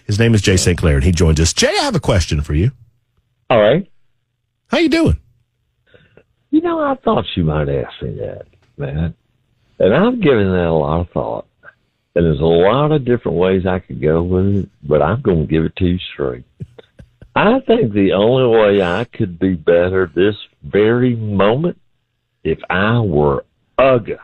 His name is Jay St. Clair, and he joins us. Jay, I have a question for you. All right. How you doing? I thought you might ask me that, man. And I've given that a lot of thought. And there's a lot of different ways I could go with it, but I'm going to give it to you straight. I think the only way I could be better this very moment if I were Uga.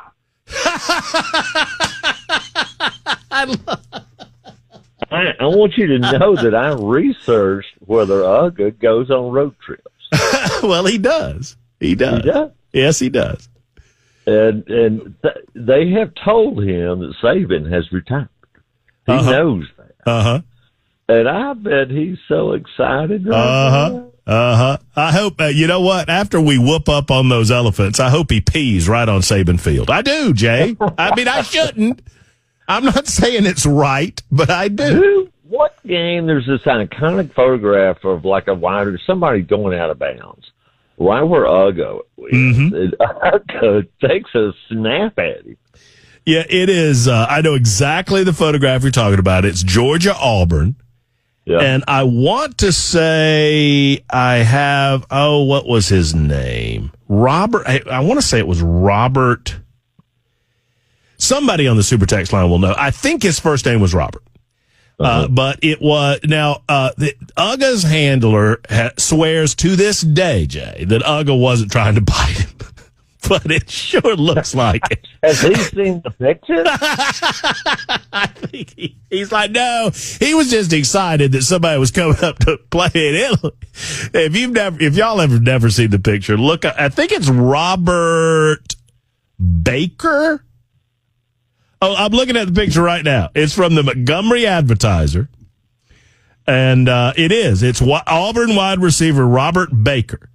I want you to know that I researched whether Uga goes on road trips. Well, he does. He does. Yes, he does. And they have told him that Saban has retired. He knows that. And I bet he's so excited. I hope, you know what? After we whoop up on those elephants, I hope he pees right on Saban Field. I do, Jay. I mean, I shouldn't. I'm not saying it's right, but I do. What game? There's this iconic photograph of like a wider, somebody going out of bounds. Right where Uga is. And Uga takes a snap at him. Yeah, it is. I know exactly the photograph you're talking about. It's Georgia-Auburn. Yeah. And I want to say I have, what was his name? Robert. I want to say it was Robert. Somebody on the super text line will know. I think his first name was Robert. But it was now Uga's handler swears to this day, Jay, that Uga wasn't trying to bite him, but it sure looks like it. Has he seen the picture? I think he's like, no, he was just excited that somebody was coming up to play in Italy. If y'all have never seen the picture, look. I think it's Robert Baker. Oh, I'm looking at the picture right now. It's from the Montgomery Advertiser, and it's Auburn wide receiver Robert Baker,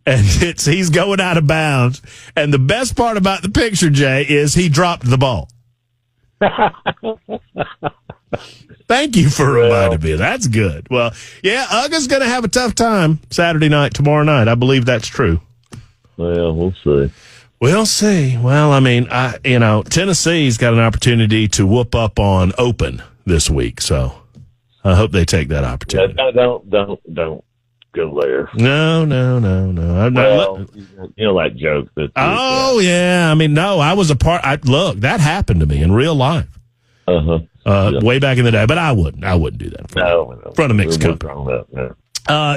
and he's going out of bounds. And the best part about the picture, Jay, is he dropped the ball. Thank you for reminding me. That's good. Well, yeah, Uga's going to have a tough time Saturday night, tomorrow night. I believe that's true. Well, we'll see. We'll see. Well, I mean, Tennessee's got an opportunity to whoop up on Open this week, so I hope they take that opportunity. Don't go there. No. That joke. Yeah. I mean, no, I was a part. Look, that happened to me in real life. Way back in the day, but I wouldn't do that in front of mixed company.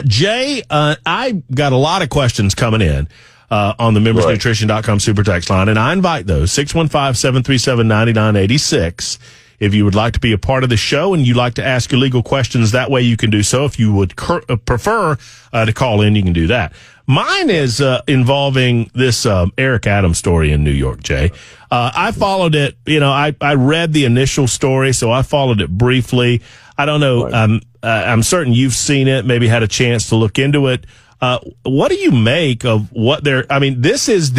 Jay, I got a lot of questions coming in. On the membersnutrition.com super text line. And I invite those 615-737-9986. If you would like to be a part of the show and you'd like to ask your legal questions, that way you can do so. If you would prefer to call in, you can do that. Mine is involving this Eric Adams story in New York, Jay. I followed it. I read the initial story, so I followed it briefly. I don't know. Right. I'm certain you've seen it, maybe had a chance to look into it. What do you make of what this is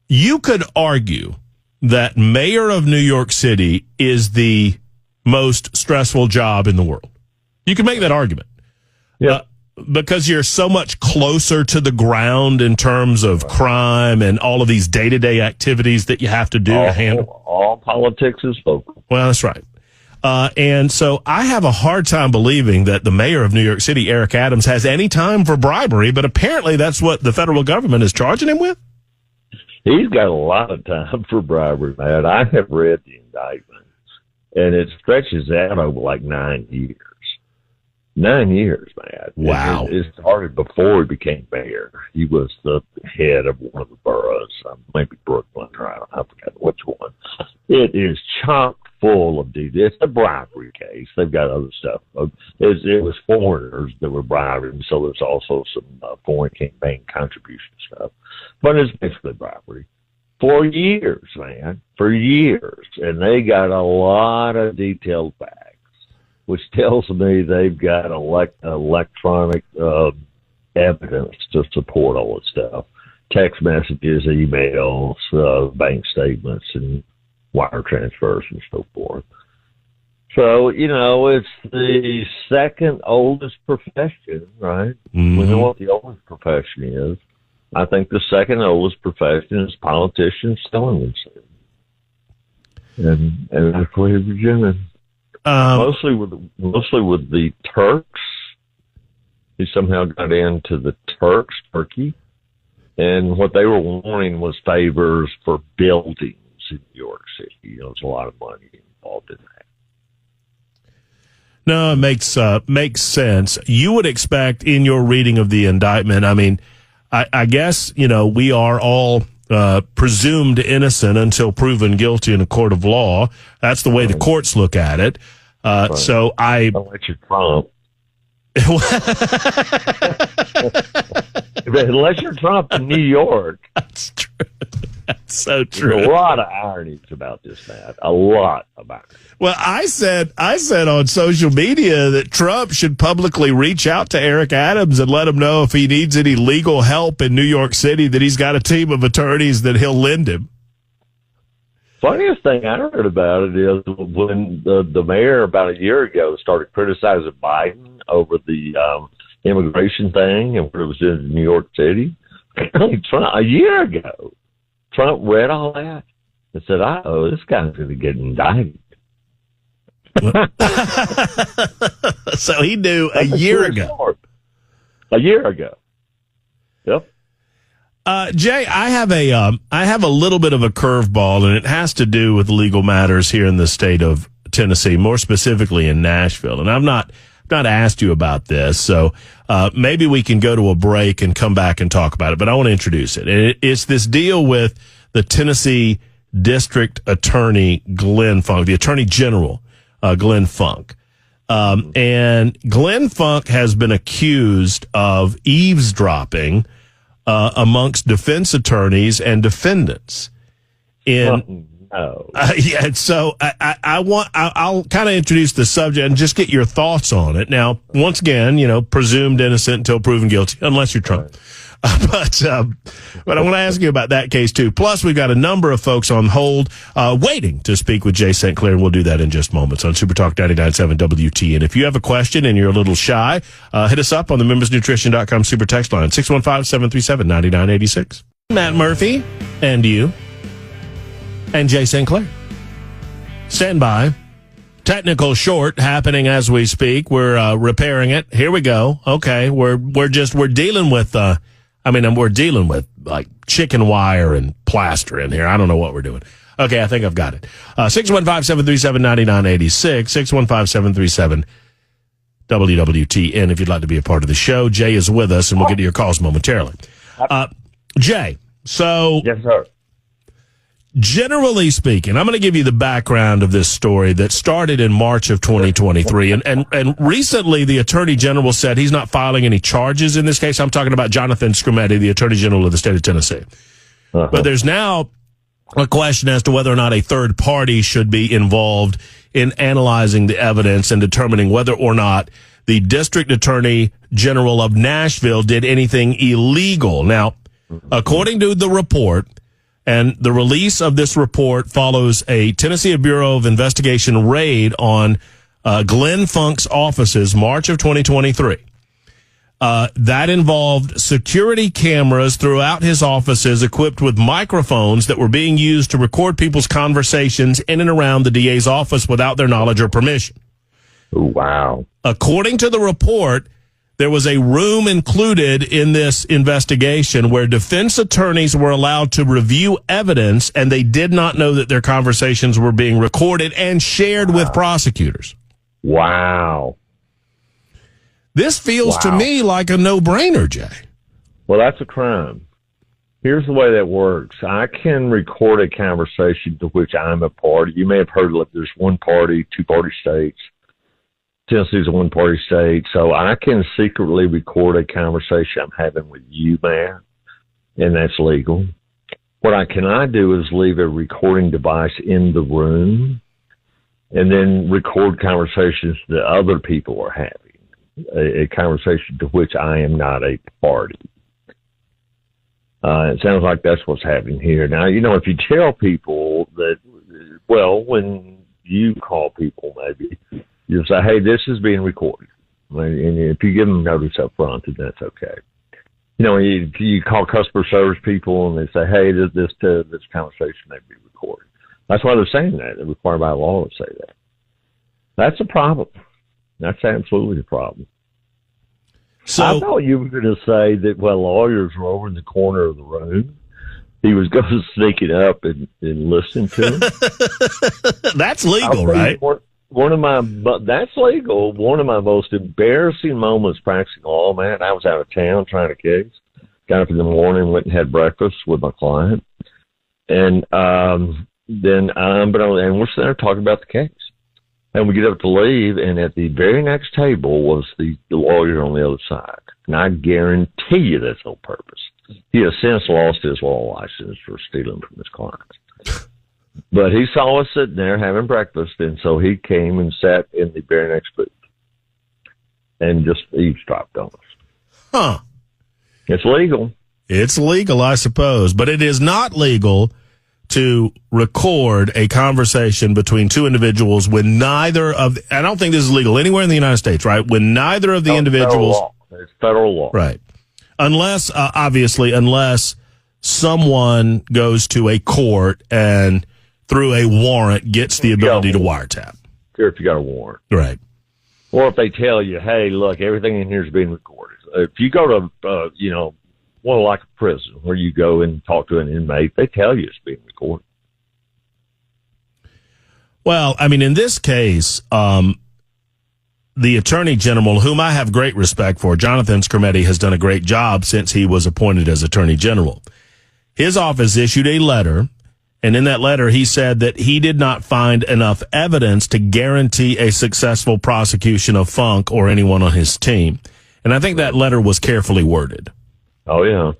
you could argue that mayor of New York City is the most stressful job in the world. You can make that argument. Yeah. Because you're so much closer to the ground in terms of crime and all of these day-to-day activities that you have to do to handle. All politics is local. Well, that's right. And so I have a hard time believing that the mayor of New York City, Eric Adams, has any time for bribery, but apparently that's what the federal government is charging him with. He's got a lot of time for bribery, man. I have read the indictments, and it stretches out over like 9 years. 9 years, man. Wow. It started before he became mayor. He was the head of one of the boroughs, maybe Brooklyn, or I forget which one. It is chock full of details. It's a bribery case. They've got other stuff. It was foreigners that were bribing, so there's also some foreign campaign contribution stuff. But it's basically bribery. For years, man. For years. And they got a lot of detailed facts, which tells me they've got electronic evidence to support all this stuff. Text messages, emails, bank statements, and wire transfers and so forth. So, it's the second oldest profession, right? Mm-hmm. We know what the oldest profession is. I think the second oldest profession is politicians selling themselves. And that's where we're doing. Mostly with the Turks. He somehow got into the Turkey, and what they were wanting was favors for buildings in New York City. There's a lot of money involved in that. No, it makes sense. You would expect in your reading of the indictment, I mean, I guess, we are all presumed innocent until proven guilty in a court of law. That's the way the courts look at it. So unless you're Trump. Unless you're Trump in New York. That's true. That's so true. There's a lot of ironies about this, Matt. A lot of ironies. Well, I said on social media that Trump should publicly reach out to Eric Adams and let him know if he needs any legal help in New York City, that he's got a team of attorneys that he'll lend him. Funniest thing I heard about it is when the mayor about a year ago started criticizing Biden over the immigration thing and what it was in New York City. Trump, a year ago, Trump read all that and said, this guy's going to get indicted. So he knew a year ago. A year ago. Yep. Jay, I have a little bit of a curveball, and it has to do with legal matters here in the state of Tennessee, more specifically in Nashville. And I've not asked you about this, so maybe we can go to a break and come back and talk about it. But I want to introduce it. And it's this deal with the Tennessee District Attorney Glenn Funk, the Attorney General Glenn Funk. And Glenn Funk has been accused of eavesdropping amongst defense attorneys and defendants. Yeah, so I'll kind of introduce the subject and just get your thoughts on it. Now, once again, presumed innocent until proven guilty, unless you're Trump. But I want to ask you about that case too. Plus, we've got a number of folks on hold waiting to speak with Jay St. Clair, and we'll do that in just moments on Super Talk 99.7 WT. And if you have a question and you're a little shy, hit us up on the membersnutrition.com super text line, 615-737-9986. Matt Murphy and you and Jay St. Clair. Stand by. Technical short happening as we speak. We're repairing it. Here we go. Okay, we're dealing with we're dealing with like chicken wire and plaster in here. I don't know what we're doing. Okay, I think I've got it. 615-737-9986, 615-737-WWTN if you'd like to be a part of the show. Jay is with us, and we'll get to your calls momentarily. Jay, so... Yes, sir. Generally speaking, I'm going to give you the background of this story that started in March of 2023. And recently, the Attorney General said he's not filing any charges in this case. I'm talking about Jonathan Skrmetti, the Attorney General of the state of Tennessee. But there's now a question as to whether or not a third party should be involved in analyzing the evidence and determining whether or not the District Attorney General of Nashville did anything illegal. Now, according to the report, and the release of this report follows a Tennessee Bureau of Investigation raid on Glenn Funk's offices, March of 2023. That involved security cameras throughout his offices equipped with microphones that were being used to record people's conversations in and around the DA's office without their knowledge or permission. Wow. According to the report, there was a room included in this investigation where defense attorneys were allowed to review evidence, and they did not know that their conversations were being recorded and shared with prosecutors. Wow. This feels to me like a no-brainer, Jay. Well, that's a crime. Here's the way that works. I can record a conversation to which I'm a party. You may have heard of there's one party, two-party states. Tennessee's a one-party state, so I can secretly record a conversation I'm having with you, man, and that's legal. What I cannot do is leave a recording device in the room and then record conversations that other people are having, a conversation to which I am not a party. It sounds like that's what's happening here. Now, if you tell people that, when you call people maybe, you'll say, hey, this is being recorded. And if you give them notice up front, then that's okay. You call customer service people and they say, hey, this conversation may be recorded. That's why they're saying that. They're required by law to say that. That's a problem. That's absolutely a problem. So I thought you were going to say that while lawyers were over in the corner of the room, he was going to sneak it up and listen to him. That's legal, right? That's legal. One of my most embarrassing moments practicing law, man, I was out of town trying a case. Got up in the morning, went and had breakfast with my client. And then we're sitting there talking about the case. And we get up to leave, and at the very next table was the lawyer on the other side. And I guarantee you that's on purpose. He has since lost his law license for stealing from his clients. But he saw us sitting there having breakfast, and so he came and sat in the very next booth and just eavesdropped on us. Huh. It's legal. It's legal, I suppose, but it is not legal to record a conversation between two individuals when neither of, I don't think this is legal anywhere in the United States, right? When neither of the individuals. It's federal law. Right. Unless, obviously, unless someone goes to a court and through a warrant gets the ability to wiretap. Sure, if you got a warrant. Right. Or if they tell you, hey, look, everything in here is being recorded. If you go to, like a prison where you go and talk to an inmate, they tell you it's being recorded. Well, I mean, in this case, the Attorney General, whom I have great respect for, Jonathan Skrmetti, has done a great job since he was appointed as Attorney General. His office issued a letter, and in that letter, he said that he did not find enough evidence to guarantee a successful prosecution of Funk or anyone on his team. And I think that letter was carefully worded. Oh, yeah.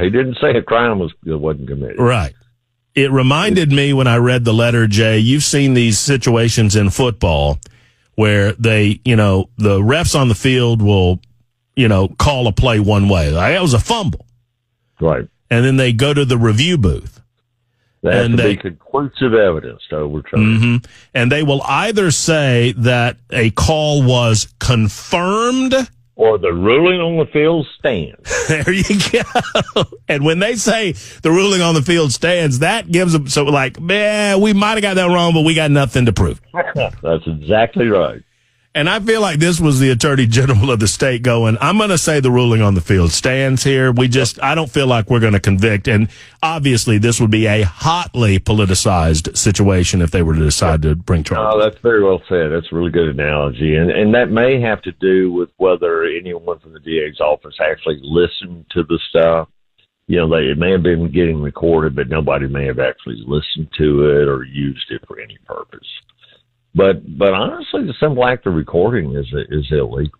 He didn't say a crime wasn't committed. Right. It reminded me when I read the letter, Jay, you've seen these situations in football where they, the refs on the field will, call a play one way. Like, it was a fumble. Right. And then they go to the review booth. That has to be conclusive evidence to overturn. Mm-hmm. And they will either say that a call was confirmed or the ruling on the field stands. There you go. And when they say the ruling on the field stands, that gives them, so like, man, we might have got that wrong, but we got nothing to prove. That's exactly right. And I feel like this was the Attorney General of the state going, I'm going to say the ruling on the field stands here. I don't feel like we're going to convict. And obviously this would be a hotly politicized situation if they were to decide to bring charges. Oh, that's very well said. That's a really good analogy. And that may have to do with whether anyone from the DA's office actually listened to the stuff. It may have been getting recorded, but nobody may have actually listened to it or used it for any purpose. But honestly, the simple act of recording is illegal.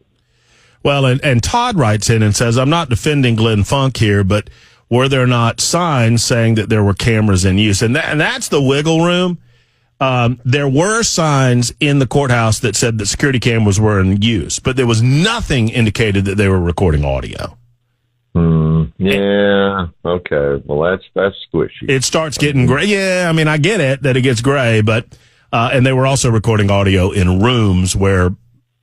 Well, and Todd writes in and says, I'm not defending Glenn Funk here, but were there not signs saying that there were cameras in use? And that's the wiggle room. There were signs in the courthouse that said that security cameras were in use, but there was nothing indicated that they were recording audio. Yeah. Okay. Well, that's squishy. It starts getting gray. Yeah. I mean, I get it that it gets gray, but and they were also recording audio in rooms where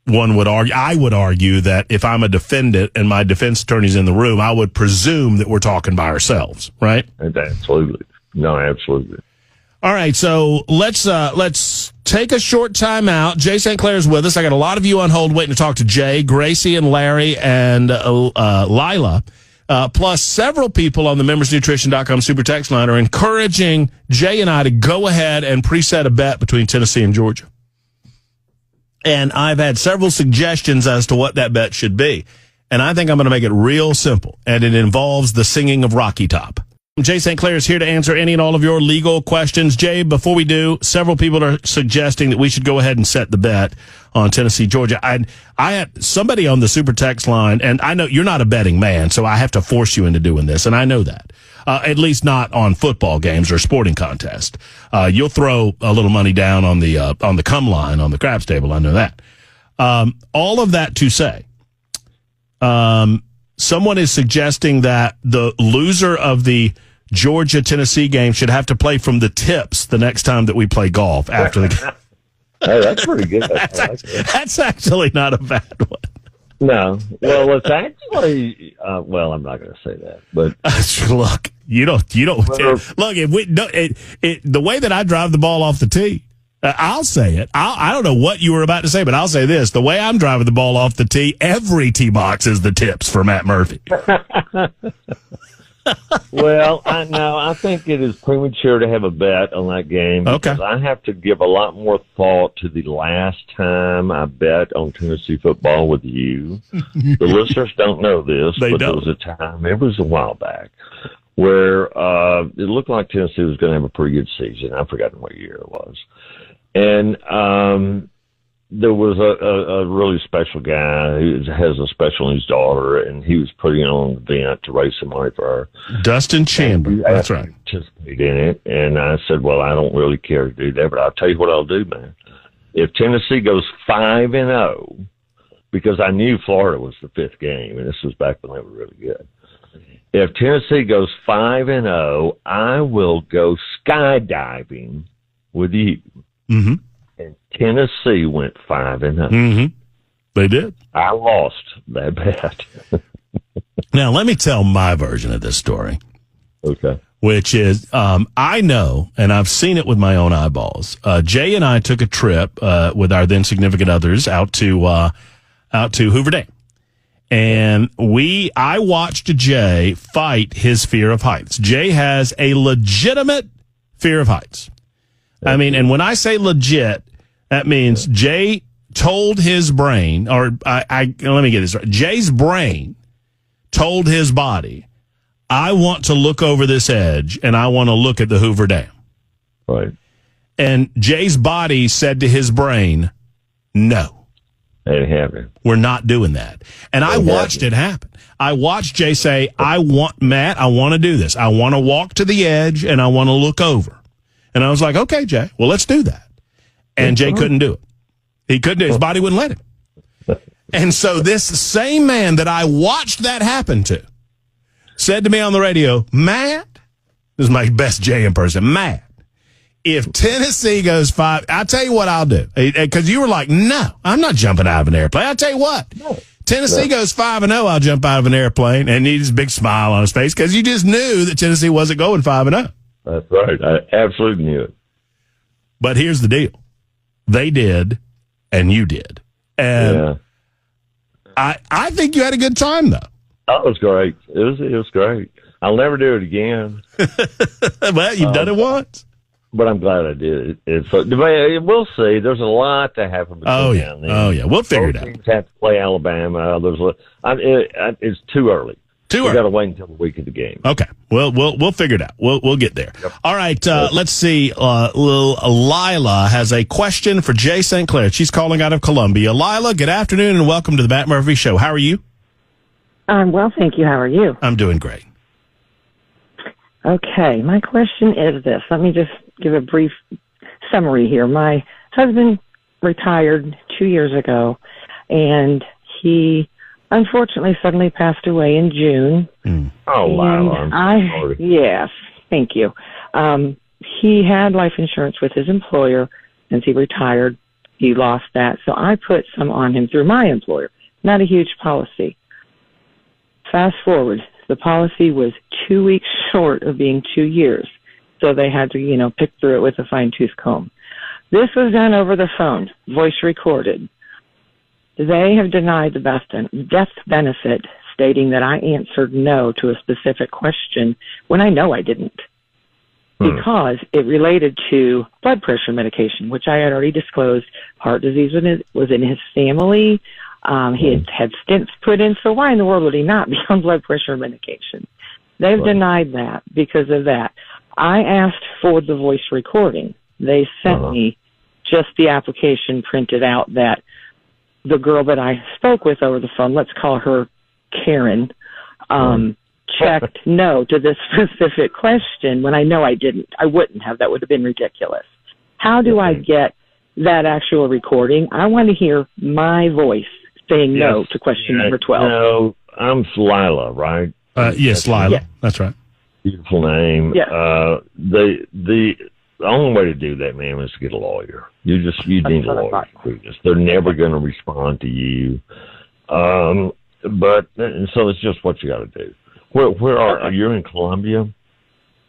I would argue that if I'm a defendant and my defense attorney's in the room, I would presume that we're talking by ourselves, right? Absolutely. No, absolutely. All right, so let's take a short time out. Jay St. Clair's with us. I got a lot of you on hold waiting to talk to Jay, Gracie, and Larry, and Lila. Plus several people on the membersnutrition.com super text line are encouraging Jay and I to go ahead and preset a bet between Tennessee and Georgia. And I've had several suggestions as to what that bet should be. And I think I'm going to make it real simple. And it involves the singing of Rocky Top. Jay St. Clair is here to answer any and all of your legal questions. Jay, before we do, several people are suggesting that we should go ahead and set the bet on Tennessee, Georgia. I had somebody on the super text line, and I know you're not a betting man, so I have to force you into doing this, and I know that. At least not on football games or sporting contests. You'll throw a little money down on the come line on the craps table. I know that. All of that to say, someone is suggesting that the loser of the Georgia-Tennessee game should have to play from the tips the next time that we play golf after the game. Hey, that's pretty good. That's actually not a bad one. No. Well, it's actually, I'm not going to say that, but. Look, you don't, look, if we don't, the way that I drive the ball off the tee, I'll say it. I don't know what you were about to say, but I'll say this. The way I'm driving the ball off the tee, every tee box is the tips for Matt Murphy. Well, I think it is premature to have a bet on that game because I have to give a lot more thought to the last time I bet on Tennessee football with you. The listeners don't know this, but there was a time, it was a while back, where it looked like Tennessee was going to have a pretty good season. I've forgotten what year it was. And there was a really special guy who has a special needs daughter, and he was putting on an event to raise some money for her. Dustin Chandler. That's right. Participate in it, and I said, well, I don't really care to do that, but I'll tell you what I'll do, man. If Tennessee goes 5-0, because I knew Florida was the fifth game, and this was back when they were really good. If Tennessee goes 5-0, I will go skydiving with you. Mm-hmm. And Tennessee went 5-0. Mm-hmm. They did. I lost that bet. Now, let me tell my version of this story. Okay. Which is, I know, and I've seen it with my own eyeballs. Jay and I took a trip with our then significant others out to Hoover Dam. And I watched Jay fight his fear of heights. Jay has a legitimate fear of heights. I mean, and when I say legit, that means Jay told his brain, or let me get this right. Jay's brain told his body, I want to look over this edge and I want to look at the Hoover Dam. Right. And Jay's body said to his brain, no. It happened. We're not doing that. And I watched it happen. I watched Jay say, Matt, I want to do this. I want to walk to the edge and I want to look over. And I was like, okay, Jay, well, let's do that. And Jay couldn't do it. He couldn't do it. His body wouldn't let him. And so this same man that I watched that happen to said to me on the radio, Matt, this is my best Jay impersonation, Matt, if Tennessee goes 5, I'll tell you what I'll do. Because you were like, no, I'm not jumping out of an airplane. I'll tell you what. Tennessee goes 5-0, I'll jump out of an airplane. And he just a big smile on his face because you just knew that Tennessee wasn't going 5-0. That's right. I absolutely knew it. But here's the deal. They did, and you did. And I think you had a good time, though. Oh, it was great. It was great. I'll never do it again. Well, you've done it once. But I'm glad I did it. We'll see. There's a lot to happen between now and then. Oh, yeah. We'll figure it out. Teams have to play Alabama. It's too early. We got to wait until the week of the game. Okay, we'll figure it out. We'll get there. Yep. All right, let's see. Little Lila has a question for Jay St. Clair. She's calling out of Columbia. Lila, good afternoon and welcome to the Matt Murphy Show. How are you? I'm well, thank you. How are you? I'm doing great. Okay, my question is this. Let me just give a brief summary here. My husband retired 2 years ago, and he unfortunately suddenly passed away in June. Oh, wow. Yes, thank you. He had life insurance with his employer. Since he retired, he lost that. So I put some on him through my employer. Not a huge policy. Fast forward, the policy was 2 weeks short of being 2 years. So they had to, pick through it with a fine-tooth comb. This was done over the phone, voice recorded. They have denied the death benefit, stating that I answered no to a specific question when I know I didn't, because it related to blood pressure medication, which I had already disclosed. Heart disease was in his family. He had stents put in, so why in the world would he not be on blood pressure medication? They've denied that because of that. I asked for the voice recording. They sent me just the application printed out that the girl that I spoke with over the phone, let's call her Karen, checked no to this specific question when I know I didn't. I wouldn't have. That would have been ridiculous. How do I get that actual recording? I want to hear my voice saying no to question number 12. No, I'm Lila, right? Yes, Lila. Yeah. That's right. Beautiful name. Yeah. The only way to do that, man, is to get a lawyer. You need a lawyer to do this. They're never going to respond to you. But so it's just what you got to do. Where are you in Columbia?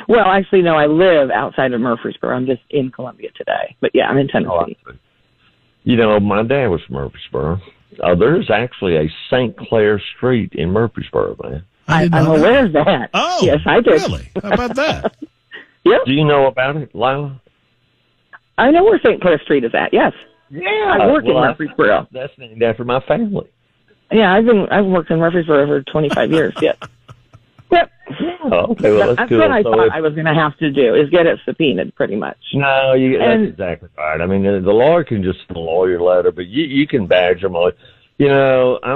Well, actually, no, I live outside of Murfreesboro. I'm just in Columbia today. But yeah, I'm in Tennessee. My dad was from Murfreesboro. There's actually a St. Clair Street in Murfreesboro, man. I'm aware of that. Oh, yes, I did. Really? How about that? Yep. Do you know about it, Lila? I know where St. Clair Street is at. Yes. Yeah. I work in Murfreesboro. That's named after my family. Yeah, I've worked in Murfreesboro for 25 years. Yes. Yep. Oh, okay, well, that's cool. what I thought I was going to have to do, is get it subpoenaed, pretty much. No, that's exactly right. I mean, the lawyer can just send a lawyer letter, but you can badge them. I'm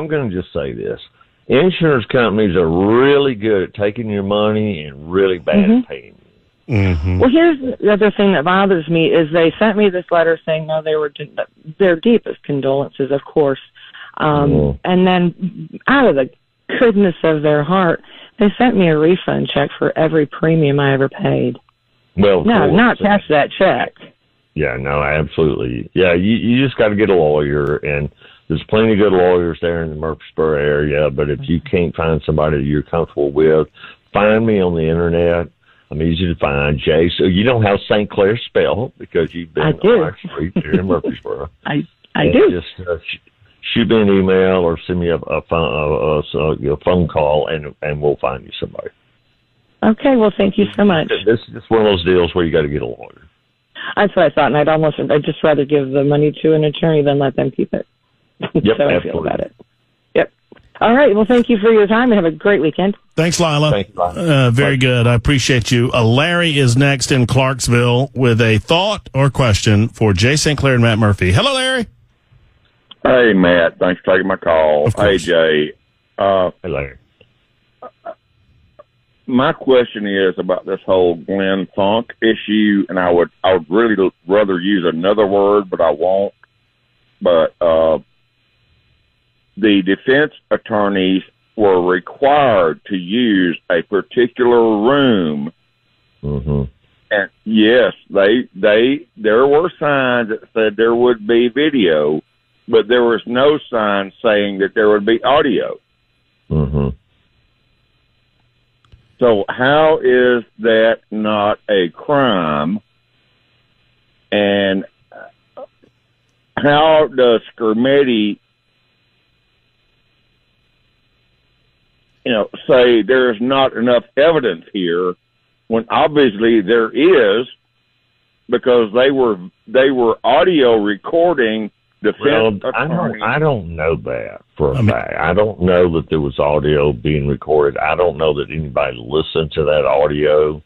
going to just say this. Insurance companies are really good at taking your money and really bad at paying you. Mm-hmm. Well, here's the other thing that bothers me is they sent me this letter saying, no, they were their deepest condolences, of course. And then out of the goodness of their heart, they sent me a refund check for every premium I ever paid. Well, no, I've not cashed that check. Yeah, no, absolutely. Yeah, you just got to get a lawyer, and there's plenty of good lawyers there in the Murfreesboro area, but if you can't find somebody that you're comfortable with, find me on the internet. I'm easy to find. Jay, so you know how St. Clair spelled because you've been on our street here in Murfreesboro. I do. Just shoot me an email or send me a phone call, and we'll find you somebody. Okay, well, thank you so much. This is one of those deals where you got to get a lawyer. That's what I thought, and I'd just rather give the money to an attorney than let them keep it. Yep, so I feel about it. Yep. All right, well, thank you for your time, and have a great weekend. Thanks, Lila. Thank you, Lila. Very good. I appreciate you. Larry is next in Clarksville with a thought or question for Jay St. Clair and Matt Murphy. Hello, Larry. Hey, Matt. Thanks for taking my call. Hey, Jay. Hey, Larry. My question is about this whole Glenn Funk issue, and I would really rather use another word, but I won't. But the defense attorneys were required to use a particular room. Mm-hmm. And yes, there were signs that said there would be video, but there was no sign saying that there would be audio. Mm-hmm. So how is that not a crime? And how does Skermetti, say there's not enough evidence here when obviously there is, because they were audio recording defense attorneys. I don't know that for a fact. I don't know that there was audio being recorded. I don't know that anybody listened to that audio.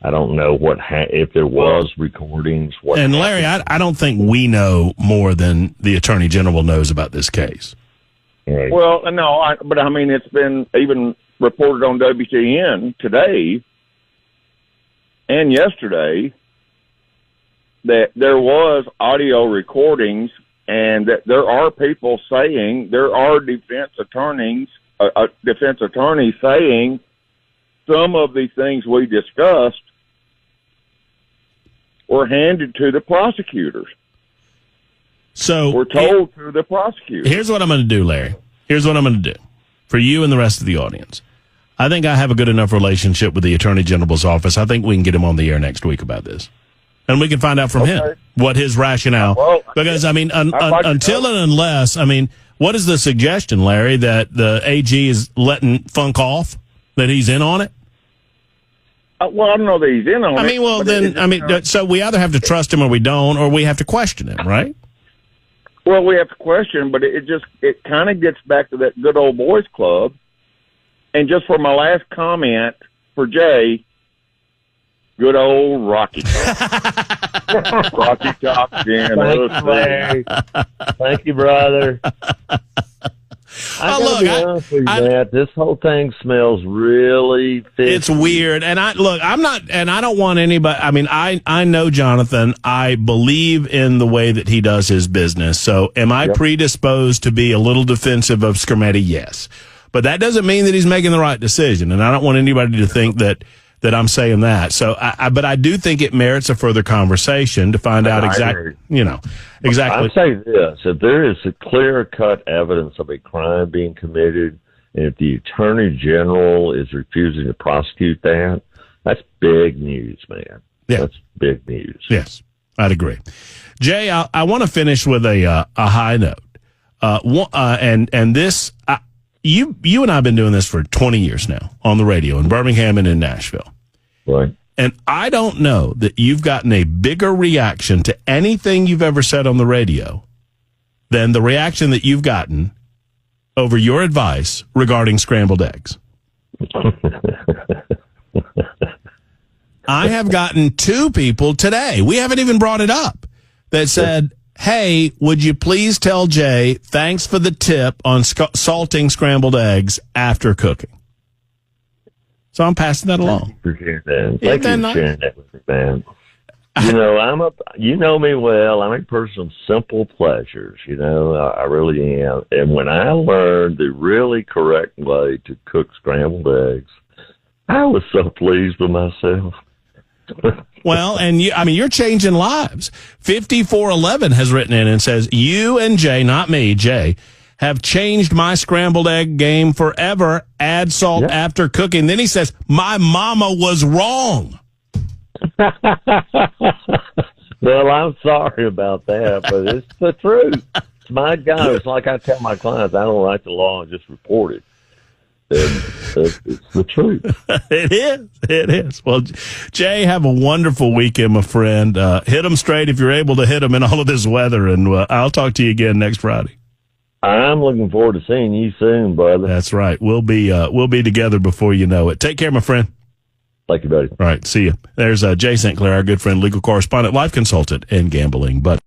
I don't know if there was recordings. And Larry, I don't think we know more than the Attorney General knows about this case. Right. Well, no, but I mean, it's been even reported on WTN today and yesterday that there was audio recordings, and that there are people saying, there are defense attorneys saying some of the things we discussed were handed to the prosecutors. So we're told to the prosecutors. Here's what I'm going to do, Larry. Here's what I'm going to do for you and the rest of the audience. I think I have a good enough relationship with the Attorney General's office. I think we can get him on the air next week about this. And we can find out from him what his rationale. Because, I mean, until and unless, I mean, what is the suggestion, Larry, that the AG is letting Funk off, that he's in on it? Well, I don't know that he's in on it. I mean, well, then, so we either have to trust him or we don't, or we have to question him, right? Well, we have to question, but it kind of gets back to that good old boys club. And just for my last comment for Jay, good old Rocky Top. Rocky Top, Thank you, brother. Matt, this whole thing smells really fishy. It's weird, and I don't want anybody. I mean, I know Jonathan. I believe in the way that he does his business. So, am I predisposed to be a little defensive of Skermetti? Yes, but that doesn't mean that he's making the right decision, and I don't want anybody to think that I'm saying that. So, but I do think it merits a further conversation to find out exactly. I'll say this: if there is a clear-cut evidence of a crime being committed, and if the Attorney General is refusing to prosecute that, That's big news, man. Yeah. That's big news. Yes, I'd agree. Jay, I want to finish with a high note. You and I have been doing this for 20 years now on the radio in Birmingham and in Nashville. Right. And I don't know that you've gotten a bigger reaction to anything you've ever said on the radio than the reaction that you've gotten over your advice regarding scrambled eggs. I have gotten 2 people today, we haven't even brought it up, that said, hey, would you please tell Jay, thanks for the tip on salting scrambled eggs after cooking. So I'm passing that along. Thank you for sharing that. Thank you for sharing that with me, man. You know, you know me well. I'm a person of simple pleasures. You know, I really am. And when I learned the really correct way to cook scrambled eggs, I was so pleased with myself. Well, and you're changing lives. 5411 has written in and says, you and Jay, not me, Jay, have changed my scrambled egg game forever. Add salt after cooking. Then he says, my mama was wrong. Well, I'm sorry about that, but it's the truth. It's my God. It's like I tell my clients, I don't write the law and just report it. It's the truth. It is. Well, Jay, have a wonderful weekend, my friend. Hit them straight if you're able to hit them in all of this weather, and I'll talk to you again next Friday. I'm looking forward to seeing you soon, brother. That's right. We'll be together before you know it. Take care, my friend. Thank you, buddy. All right. See you. There's Jay St. Clair, our good friend, legal correspondent, life consultant, and gambling buddy.